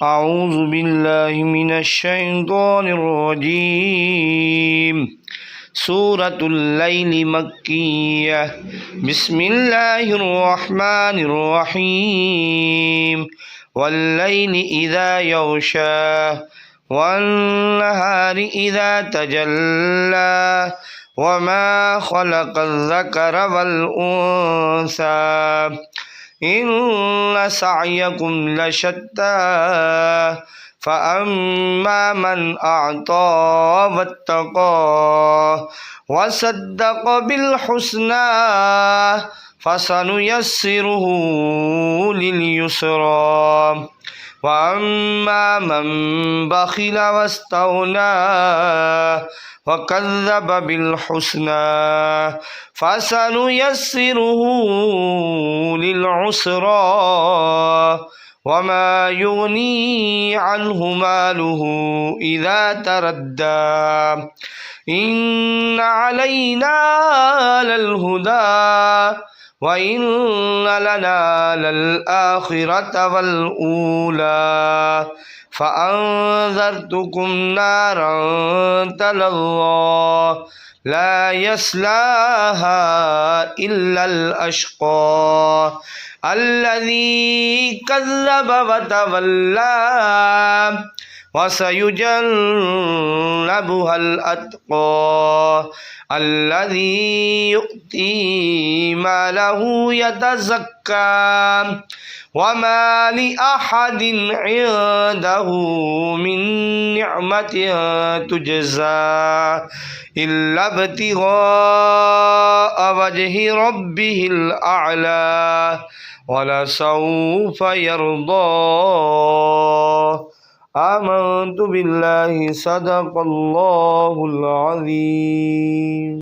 أعوذ بالله من الشيطان الرجيم سورة الليل مكية بسم الله الرحمن الرحيم والليل إذا يغشى والنهار إذا تجلى وما خلق الذكر والأنثى إن سعيكم لشتى فأما من أعطى واتقى وصدق بالحسنى فسنيسره لليسرى وأما من بخل واستغنى وكذب بالحسنى فسنيسره للعسرى وما يغني عنه ماله إذا تردى إن علينا للهدى وإن لنا للآخرة والأولى فأنذرتكم نارا تلظى لا يصلاها إلا الأشقى الذي كذب وتولى وسيجنبها الأتقى الذي يؤتي ماله يتزكى وما لأحد عنده من نعمة تجزى إلا ابتغاء وجه ربه الأعلى ولسوف يرضى آمنت بالله صدق الله العظيم.